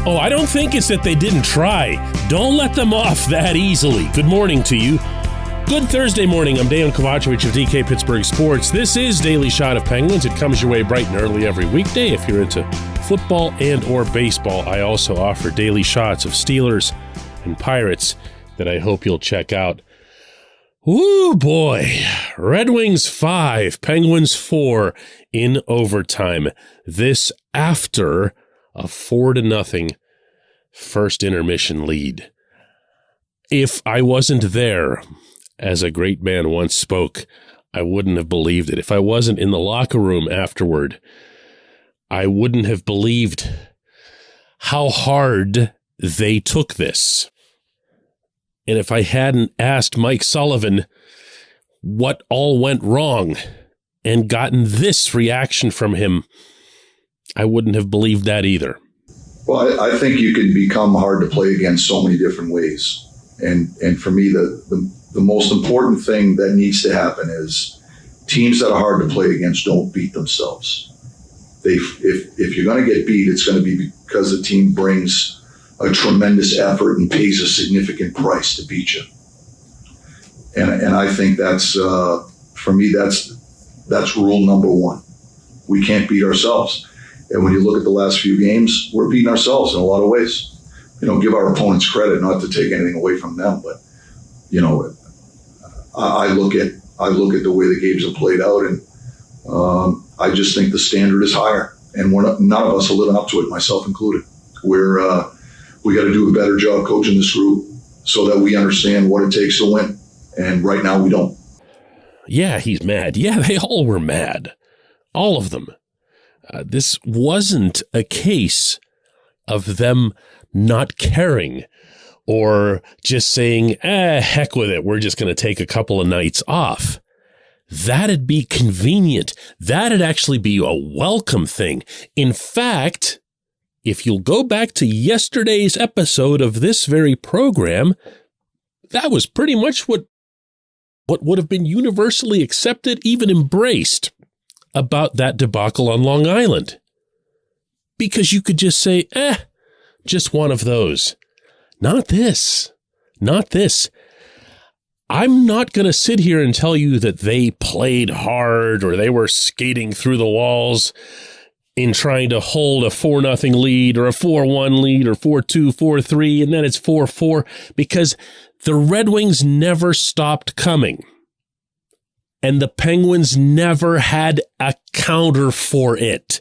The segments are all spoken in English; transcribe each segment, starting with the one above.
Oh, I don't think it's that they didn't try. Don't let them off that easily. Good morning to you. Good Thursday morning. I'm Dejan Kovacevic of DK Pittsburgh Sports. This is Daily Shot of Penguins. It comes your way bright and early every weekday. If you're into football and or baseball, I also offer daily shots of Steelers and Pirates that I hope you'll check out. Woo, boy. Red Wings 5, Penguins 4 in overtime. This after a 4-0 first intermission lead. If I wasn't there, as a great man once spoke, I wouldn't have believed it. If I wasn't in the locker room afterward, I wouldn't have believed how hard they took this. And if I hadn't asked Mike Sullivan what all went wrong and gotten this reaction from him, I wouldn't have believed that either. Well, I think you can become hard to play against so many different ways. And for me, the most important thing that needs to happen is teams that are hard to play against don't beat themselves. If you're going to get beat, it's going to be because the team brings a tremendous effort and pays a significant price to beat you. And I think that's, for me, that's rule number one. We can't beat ourselves. And when you look at the last few games, we're beating ourselves in a lot of ways. Give our opponents credit, not to take anything away from them, but, I look at the way the games have played out, and I just think the standard is higher. And none of us are living up to it, myself included. We got to do a better job coaching this group so that we understand what it takes to win. And right now we don't. Yeah, he's mad. Yeah, they all were mad. All of them. This wasn't a case of them not caring or just saying, heck with it, we're just going to take a couple of nights off. That'd be convenient. That'd actually be a welcome thing. In fact, if you'll go back to yesterday's episode of this very program, that was pretty much what would have been universally accepted, even embraced, about that debacle on Long Island. Because you could just say, just one of those. Not this. Not this. I'm not going to sit here and tell you that they played hard or they were skating through the walls in trying to hold a 4-0 lead or a 4-1 lead or 4-2, 4-3, and then it's 4-4, because the Red Wings never stopped coming. And the Penguins never had a counter for it.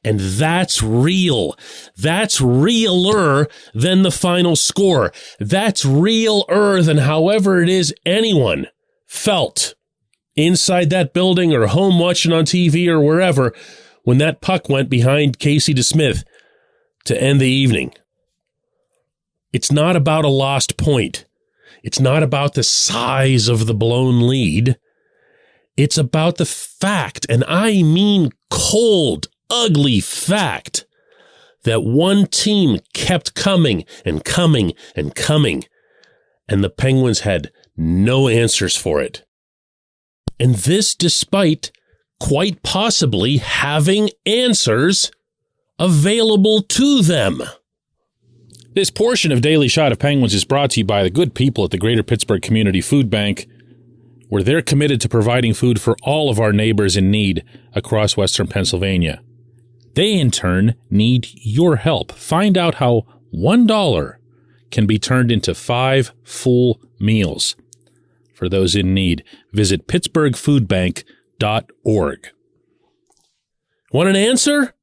And that's real. That's realer than the final score. That's realer than however it is anyone felt inside that building or home watching on TV or wherever when that puck went behind Casey DeSmith to end the evening. It's not about a lost point. It's not about the size of the blown lead. It's about the fact, and I mean cold, ugly fact, that one team kept coming and coming and coming, and the Penguins had no answers for it. And this despite quite possibly having answers available to them. This portion of Daily Shot of Penguins is brought to you by the good people at the Greater Pittsburgh Community Food Bank, where they're committed to providing food for all of our neighbors in need across Western Pennsylvania. They, in turn, need your help. Find out how $1 can be turned into 5 full meals. For those in need, visit pittsburghfoodbank.org. Want an answer?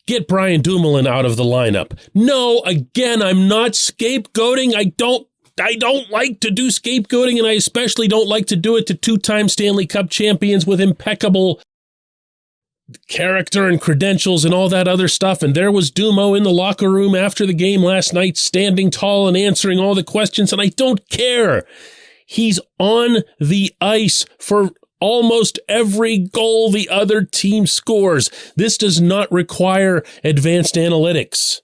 Get Brian Dumoulin out of the lineup. No, again, I'm not scapegoating. I don't like to do scapegoating, and I especially don't like to do it to 2-time Stanley Cup champions with impeccable character and credentials and all that other stuff. And there was Dumo in the locker room after the game last night, standing tall and answering all the questions, and I don't care. He's on the ice for almost every goal the other team scores. This does not require advanced analytics.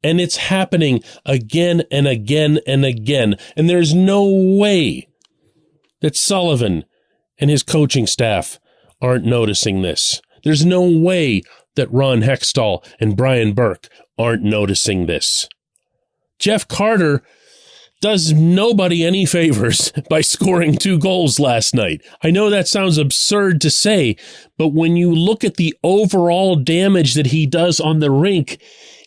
And it's happening again and again and again. And there's no way that Sullivan and his coaching staff aren't noticing this. There's no way that Ron Hextall and Brian Burke aren't noticing this. Jeff Carter does nobody any favors by scoring 2 goals last night. I know that sounds absurd to say, but when you look at the overall damage that he does on the rink,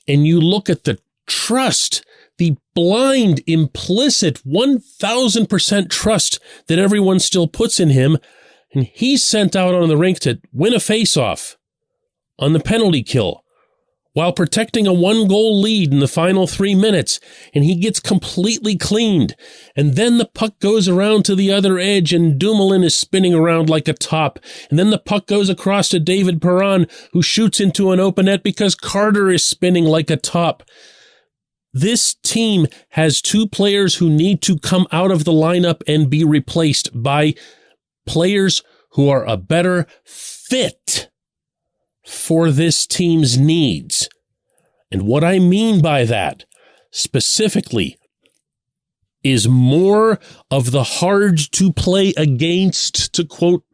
and you look at the trust, the blind, implicit, 1,000% trust that everyone still puts in him, and he's sent out on the rink to win a faceoff on the penalty kill while protecting a 1-goal lead in the final 3 minutes, and he gets completely cleaned. And then the puck goes around to the other edge, and Dumoulin is spinning around like a top. And then the puck goes across to David Perron, who shoots into an open net because Carter is spinning like a top. This team has 2 players who need to come out of the lineup and be replaced by players who are a better fit for this team's needs. And what I mean by that specifically is more of the hard to play against, to quote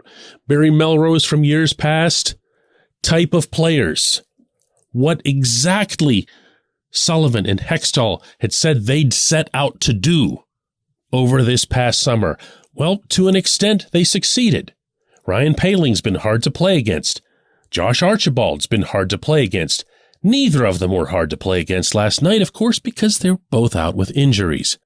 Barry Melrose from years past, type of players. What exactly Sullivan and Hextall had said they'd set out to do over this past summer. Well, to an extent, they succeeded. Ryan Paling's been hard to play against. Josh Archibald's been hard to play against. Neither of them were hard to play against last night, of course, because they're both out with injuries.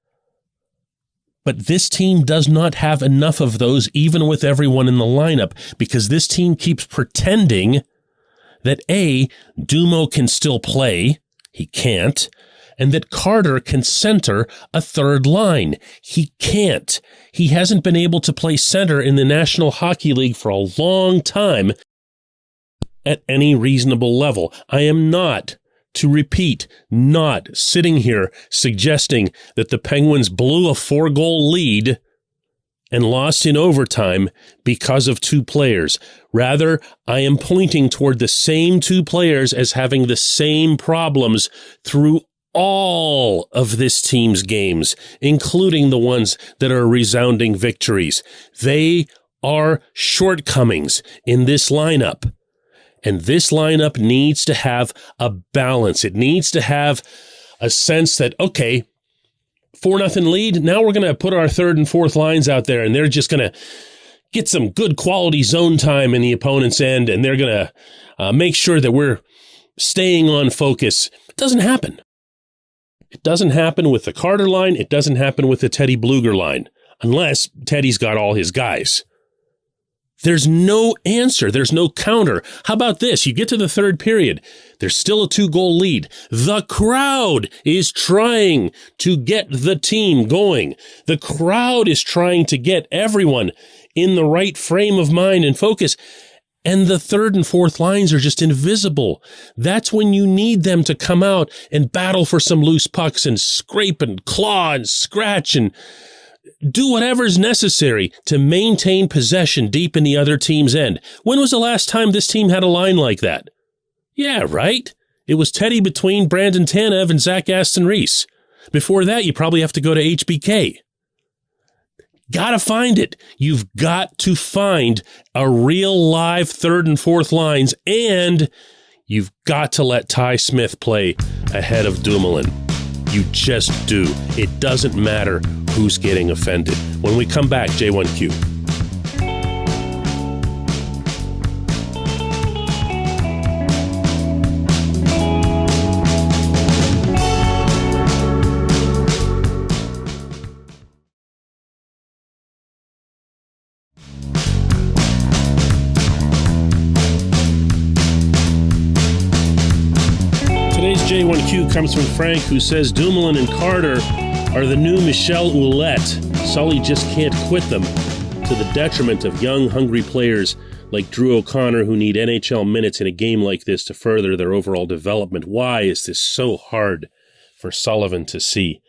But this team does not have enough of those, even with everyone in the lineup, because this team keeps pretending that A, Dumo can still play. He can't. And that Carter can center a third line. He can't. He hasn't been able to play center in the National Hockey League for a long time at any reasonable level. I am not, to repeat, not sitting here suggesting that the Penguins blew a 4-goal lead and lost in overtime because of 2 players. Rather, I am pointing toward the same 2 players as having the same problems through all of this team's games, including the ones that are resounding victories. They are shortcomings in this lineup. And this lineup needs to have a balance. It needs to have a sense that, okay, 4-0 lead, now we're going to put our third and fourth lines out there, and they're just going to get some good quality zone time in the opponent's end, and they're going to make sure that we're staying on focus. It doesn't happen. It doesn't happen with the Carter line. It doesn't happen with the Teddy Bluger line, unless Teddy's got all his guys. There's no answer. There's no counter. How about this? You get to the third period. There's still a 2-goal lead. The crowd is trying to get the team going. The crowd is trying to get everyone in the right frame of mind and focus. And the third and fourth lines are just invisible. That's when you need them to come out and battle for some loose pucks and scrape and claw and scratch and do whatever's necessary to maintain possession deep in the other team's end. When was the last time this team had a line like that? Yeah, right? It was Teddy between Brandon Tanev and Zach Aston-Reese. Before that, you probably have to go to HBK. Gotta find it. You've got to find a real live third and fourth lines, and you've got to let Ty Smith play ahead of Dumoulin. You just do. It doesn't matter who's getting offended. When we come back, J1Q. Today's J1Q comes from Frank, who says Dumoulin and Carter are the new Michel Ouellette. Sully just can't quit them, to the detriment of young, hungry players like Drew O'Connor who need NHL minutes in a game like this to further their overall development. Why is this so hard for Sullivan to see?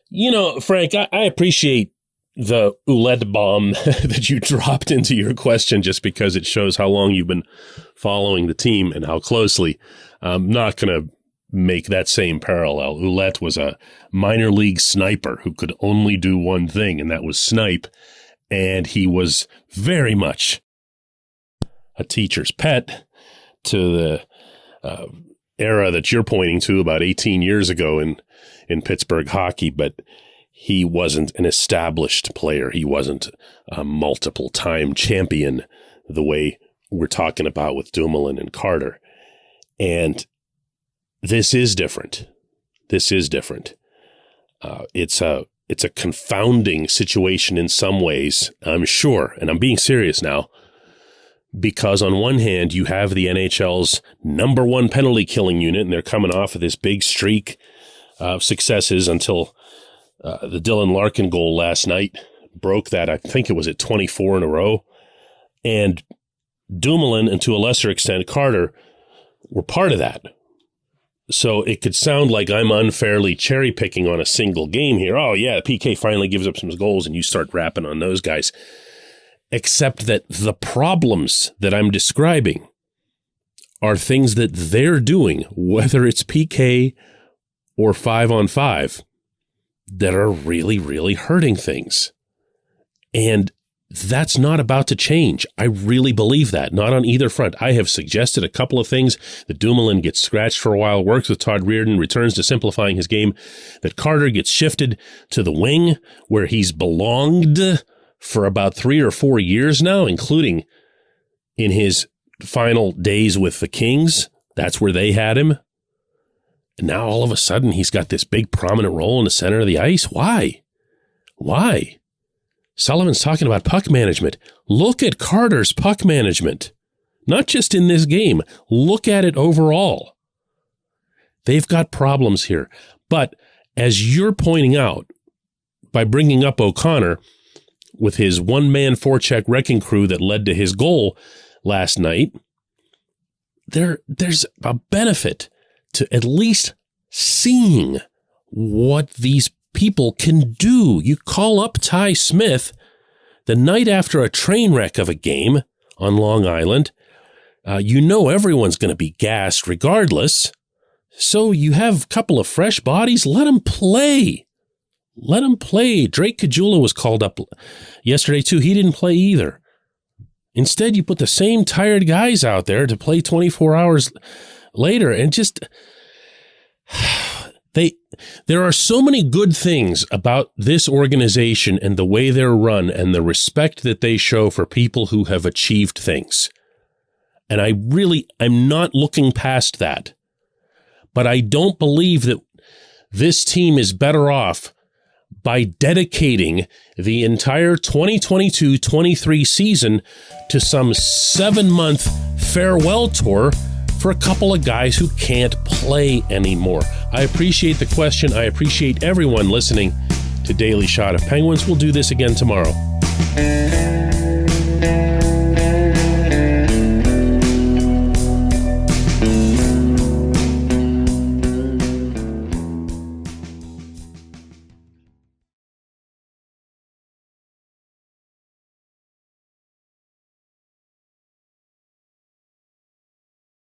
You know, Frank, I appreciate the Ouellette bomb that you dropped into your question just because it shows how long you've been following the team and how closely. I'm not going to make that same parallel. Ouellette was a minor league sniper who could only do one thing, and that was snipe. And he was very much a teacher's pet to the era that you're pointing to about 18 years ago in Pittsburgh hockey, but he wasn't an established player. He wasn't a multiple-time champion the way we're talking about with Dumoulin and Carter. And this is different. This is different. It's a confounding situation in some ways, I'm sure, and I'm being serious now, because on one hand, you have the NHL's number one penalty killing unit, and they're coming off of this big streak of successes until the Dylan Larkin goal last night broke that. I think it was at 24 in a row. And Dumoulin, and to a lesser extent Carter, were part of that. So it could sound like I'm unfairly cherry picking on a single game here. Oh yeah, PK finally gives up some goals and you start rapping on those guys. Except that the problems that I'm describing are things that they're doing, whether it's PK or 5-on-5, that are really, really hurting things. And that's not about to change. I really believe that. Not on either front. I have suggested a couple of things. That Dumoulin gets scratched for a while, works with Todd Reardon, returns to simplifying his game. That Carter gets shifted to the wing where he's belonged for about 3 or 4 years now, including in his final days with the Kings. That's where they had him. And now all of a sudden he's got this big prominent role in the center of the ice. Why? Why? Sullivan's talking about puck management. Look at Carter's puck management. Not just in this game. Look at it overall. They've got problems here. But as you're pointing out, by bringing up O'Connor with his one-man forecheck wrecking crew that led to his goal last night, there's a benefit to at least seeing what these people can do. You call up Ty Smith the night after a train wreck of a game on Long Island. You know everyone's going to be gassed regardless. So you have a couple of fresh bodies. Let them play. Let them play. Drake Caggiula was called up yesterday too. He didn't play either. Instead, you put the same tired guys out there to play 24 hours later, and just there are so many good things about this organization and the way they're run and the respect that they show for people who have achieved things. And I'm not looking past that. But I don't believe that this team is better off by dedicating the entire 2022-23 season to some 7-month farewell tour for a couple of guys who can't play anymore. I appreciate the question. I appreciate everyone listening to Daily Shot of Penguins. We'll do this again tomorrow.